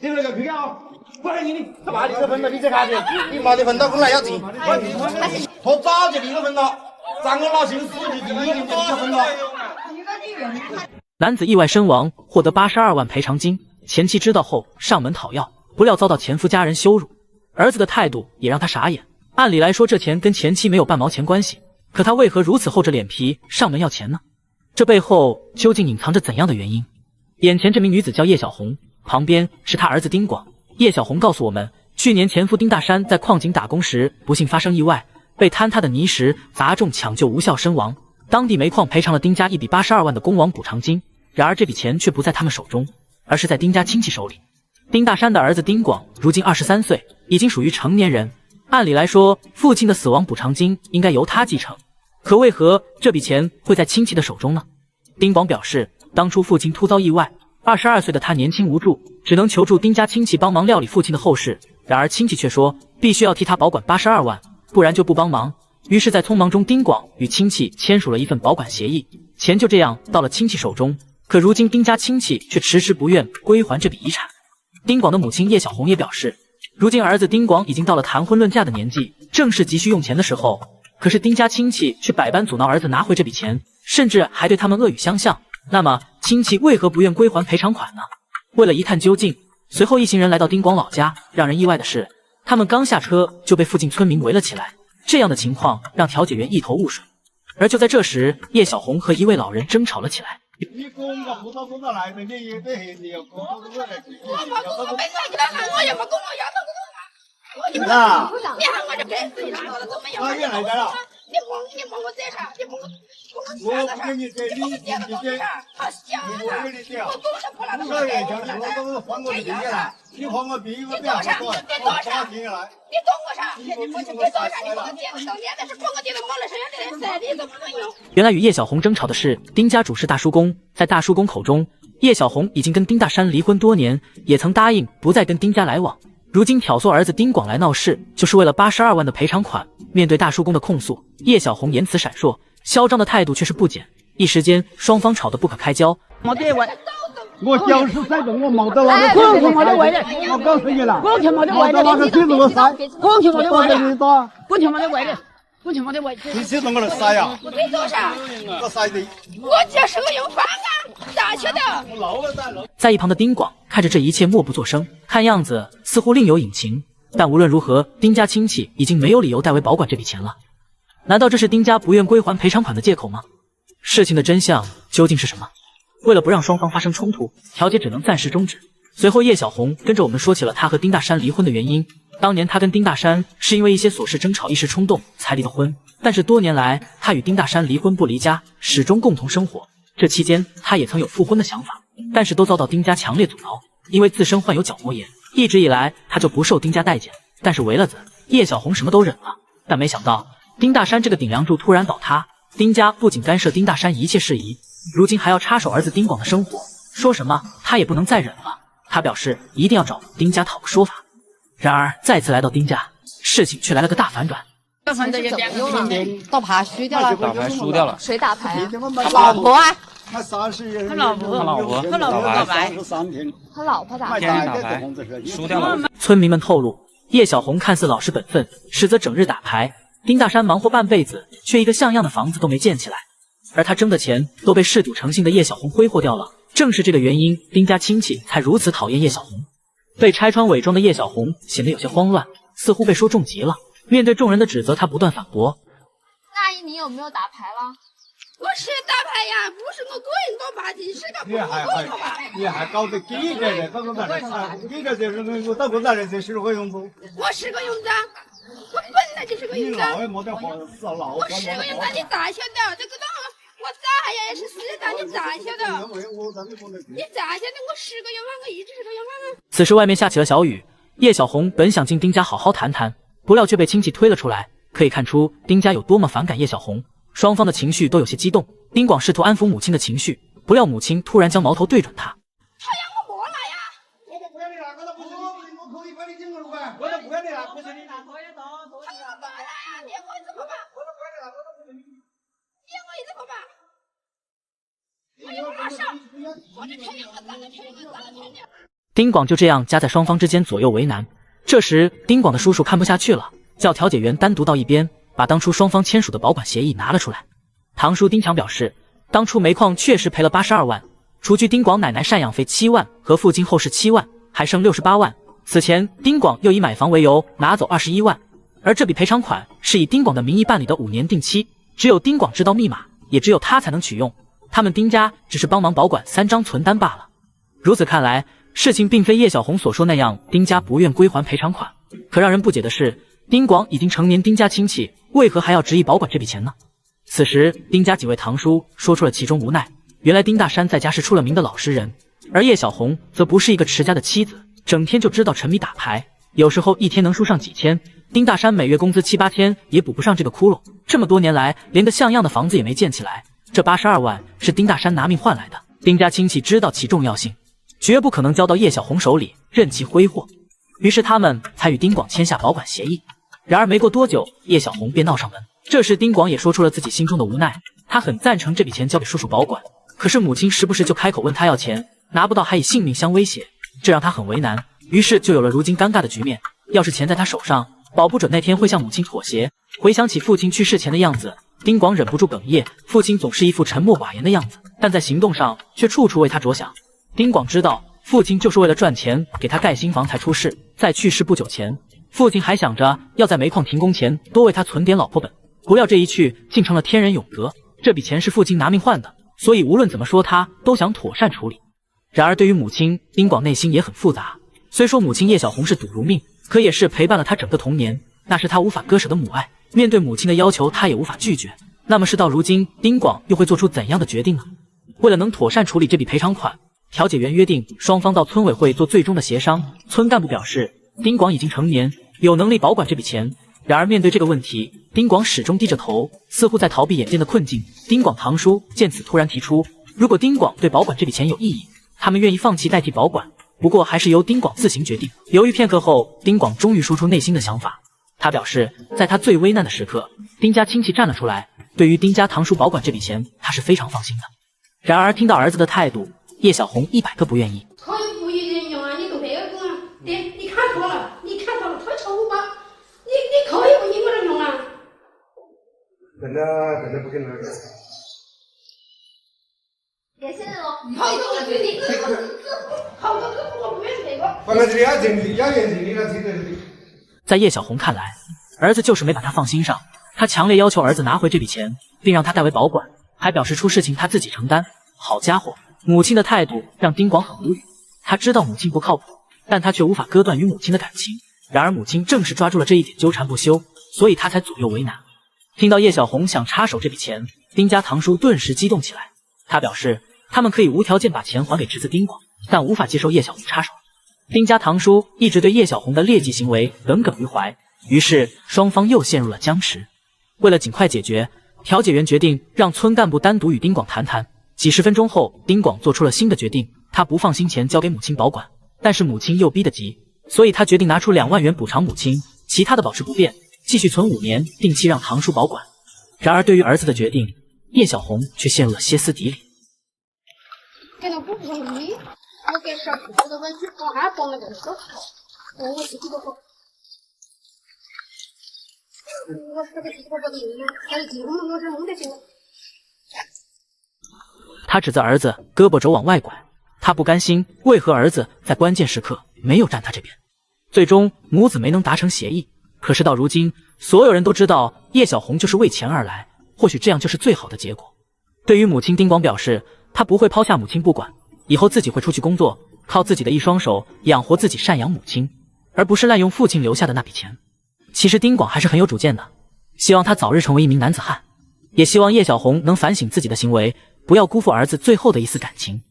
你那个票啊，不是你的，干嘛你这分了？你这看的，你没得分到，本来要进。拖早就离个分了，咱我老姓死就第一个就分了。男子意外身亡，获得82万賠償金。前妻知道後上門討要，不料遭到前夫家人羞辱。兒子的態度也讓他傻眼。按理來說，這錢跟前妻沒有半毛錢關係，可他為何如此厚着臉皮上門要錢呢？這背後究竟隱藏着怎樣的原因？眼前這名女子叫葉小紅，旁邊是她兒子丁廣。葉小紅告訴我們，去年前夫丁大山在礦井打工時不幸發生意外，被坍塌的泥石砸中搶救無效身亡。當地煤礦賠償了丁家一筆82萬的工亡補償金，然而這筆錢卻不在他們手中，而是在丁家親戚手裡。丁大山的兒子丁廣如今23歲，已經屬於成年人。按理來說，父親的死亡補償金應該由他繼承，可為何這筆錢會在親戚的手中呢？丁廣表示，當初父親突遭意外，22歲的他年輕無助，只能求助丁家親戚幫忙料理父親的後事。然而親戚卻說，必須要替他保管82萬，不然就不幫忙。於是，在匆忙中，丁廣與親戚簽署了一份保管協議，錢就這樣到了親戚手中。可如今丁家親戚卻遲遲不願歸還這筆遺產。丁廣的母親葉小紅也表示，如今兒子丁廣已經到了談婚論嫁的年紀，正是急需用錢的時候。可是丁家親戚卻百般阻撓兒子拿回這筆錢，甚至還對他們惡語相向。那麼親戚為何不願歸還賠償款呢？為了一探究竟，隨後一行人來到丁廣老家。讓人意外的是，他們剛下車就被附近村民圍了起來。這樣的情況讓調解員一頭霧水。而就在這時，葉小紅和一位老人爭吵了起來。原來與葉小紅爭吵的是丁家主事大叔公。在大叔公口中，葉小紅已經跟丁大山離婚多年，也曾答應不再跟丁家來往。如今挑唆兒子丁廣來鬧事，就是為了82萬的賠償款。面對大叔公的控訴，葉小紅言辭閃爍，囂張的態度卻是不減。一時間，雙方吵得不可開交。我就是塞着我冇得那個，光天冇得為的，我告訴你了，光天冇得為的，那個腿我塞，光天冇得為的，光天冇得為的，光天冇得為的。你知道我來塞呀？我對多少？我塞的。我就是個用飯啊，咋曉得？在一旁的丁廣看着這一切默不作聲，看樣子似乎另有隱情。但無論如何，丁家親戚已經沒有理由代為保管這筆錢了。難道這是丁家不願歸還賠償款的借口嗎？事情的真相究竟是什麼？為了不讓雙方發生衝突，調解只能暫時終止。隨後葉小紅跟着我們說起了她和丁大山離婚的原因。當年她跟丁大山是因為一些瑣事爭吵，一時衝動才離的婚。但是多年來，她與丁大山離婚不離家，始終共同生活。這期間，她也曾有復婚的想法，但是都遭到丁家強烈阻撓。因為自身患有角膜炎，一直以來她就不受丁家待見。但是為了子，葉小紅什麼都忍了。但沒想到，丁大山這個頂梁柱突然倒塌，丁家不僅干涉丁大山一切事宜，如今還要插手兒子丁廣的生活，說什麼他也不能再忍了。他表示一定要找丁家討個說法。然而再次來到丁家，事情卻來了個大反轉。打牌輸掉了，打牌輸掉了。誰打牌啊？他老婆啊？他老婆打牌。他老婆打牌。天天打牌，輸掉了。村民們透露，葉小紅看似老實本分，實則整日打牌。丁大山忙活半輩子，卻一個像樣的房子都沒建起來。而他掙的錢都被嗜賭成性的葉小紅揮霍掉了。正是這個原因，丁家親戚才如此討厭葉小紅。被拆穿偽裝的葉小紅顯得有些慌亂，似乎被說中極了。面對眾人的指責，他不斷反駁：“那阿姨，你有沒有打牌了？我是打牌呀，不是我個人打牌，你是個朋友打牌。你還搞得記者的，搞個啥？記者就是我到過來的，這是個用子。我是個用子，我本來就是個用子。我是個用子，你咋曉得？這個東我咋呀也是死的，你咋曉得？你咋曉得我是個用飯，我一直是個用飯啊。此時外面下起了小雨，葉小紅本想進丁家好好談談，不料卻被親戚推了出來。可以看出丁家有多麼反感葉小紅。雙方的情緒都有些激動，丁廣試圖安撫母親的情緒，不料母親突然將矛頭對準他。他讓我過來呀！我都不要你了，我都不說，我可以把你請過來。我都不要你了，不是你拿拖也到，他要過來呀！你我怎麼辦？我都不要你了，我都不是你。你我怎麼辦？我又不拉手，我的天呀！我咋的天呀！我咋的天呀！丁廣就這樣夾在雙方之間左右為難。這時，丁廣的叔叔看不下去了，叫調解員單獨到一邊，把當初雙方簽署的保管協議拿了出來。堂叔丁強表示，當初煤礦確實賠了82萬，除去丁廣奶奶贍養費7萬和父親後事7萬，還剩68萬。此前，丁廣又以買房為由拿走21萬，而這筆賠償款是以丁廣的名義辦理的5年定期，只有丁廣知道密碼，也只有他才能取用。他們丁家只是幫忙保管3張存單罷了。如此看來，事情並非葉小紅所說那樣，丁家不願歸還賠償款。可讓人不解的是，丁廣已經成年丁家親戚，為何還要執意保管這筆錢呢？此時，丁家幾位堂叔說出了其中無奈。原來丁大山在家是出了名的老實人，而葉小紅則不是一個持家的妻子，整天就知道沉迷打牌，有時候一天能輸上幾千。丁大山每月工資7、8千也補不上這個窟窿，這麼多年來連個像樣的房子也沒建起來。這82萬是丁大山拿命換來的，丁家親戚知道其重要性，絕不可能交到葉小紅手裡任其揮霍，於是他們才與丁廣簽下保管協議。然而沒過多久，葉小紅便鬧上門。這時丁廣也說出了自己心中的無奈，他很贊成這筆錢交給叔叔保管，可是母親時不時就開口問他要錢，拿不到還以性命相威脅，這讓他很為難，於是就有了如今尷尬的局面。要是錢在他手上，保不准那天會向母親妥協。回想起父親去世前的樣子，丁廣忍不住哽咽，父親總是一副沉默寡言的樣子，但在行動上卻處處為他着想。丁廣知道父親就是為了賺錢給他蓋新房才出事，在去世不久前，父親還想着要在煤礦停工前多為他存點老婆本，不料這一去竟成了天人永隔。這筆錢是父親拿命換的，所以無論怎麼說他都想妥善處理。然而對於母親，丁廣內心也很複雜。雖說母親葉小紅是賭如命，可也是陪伴了他整個童年，那是他無法割捨的母愛。面對母親的要求，他也無法拒絕。那麼事到如今，丁廣又會做出怎樣的決定呢？為了能妥善處理這筆賠償款，調解員約定雙方到村委會做最終的協商。村幹部表示，丁廣已經成年，有能力保管這筆錢。然而面對這個問題，丁廣始終低着頭，似乎在逃避眼前的困境。丁廣堂叔見此突然提出，如果丁廣對保管這筆錢有異議，他們願意放棄代替保管，不過還是由丁廣自行決定。猶豫片刻後，丁廣終於說出內心的想法。他表示，在他最危難的時刻，丁家親戚站了出來，對於丁家堂叔保管這筆錢，他是非常放心的。然而聽到兒子的態度，葉小紅100個不願意。可以不一人用啊，你都这個啊，爹，你看錯了，他抽吧，你可以不一個人用啊。真的不可能。也是哦，好多个决定，好多个我不愿意这个。反正这个要认定了，这个。在叶小紅看來，兒子就是沒把他放心上，他強烈要求兒子拿回這筆錢，並讓他代為保管，還表示出事情他自己承擔。好家伙，母親的態度讓丁廣很無語。他知道母親不靠譜，但他卻無法割斷與母親的感情。然而母親正是抓住了這一點糾纏不休，所以他才左右為難。聽到葉小紅想插手這筆錢，丁家堂叔頓時激動起來。他表示，他們可以無條件把錢還給侄子丁廣，但無法接受葉小紅插手。丁家堂叔一直對葉小紅的劣跡行為耿耿於懷，於是雙方又陷入了僵持。為了盡快解決，調解員決定讓村幹部單獨與丁廣談談。幾十分鐘後，丁廣做出了新的決定，他不放心錢交給母親保管，但是母親又逼得急，所以他決定拿出2萬元補償母親，其他的保持不變，繼續存5年，定期讓堂叔保管。然而對於兒子的決定，葉小紅卻陷入了歇斯底里。我給小姑的文具，我還幫了個手，我自己都好。我這個地方不定，但是地方我是弄得行。他指責兒子胳膊肘往外拐，他不甘心，為何兒子在關鍵時刻沒有站他這邊？最終母子沒能達成協議。可是到如今，所有人都知道葉小紅就是為錢而來，或許這樣就是最好的結果。對於母親，丁廣表示，他不會拋下母親不管。以後自己會出去工作，靠自己的一雙手養活自己，贍養母親，而不是濫用父親留下的那筆錢。其實丁廣還是很有主見的，希望他早日成為一名男子漢，也希望葉小紅能反省自己的行為，不要辜負兒子最後的一絲感情。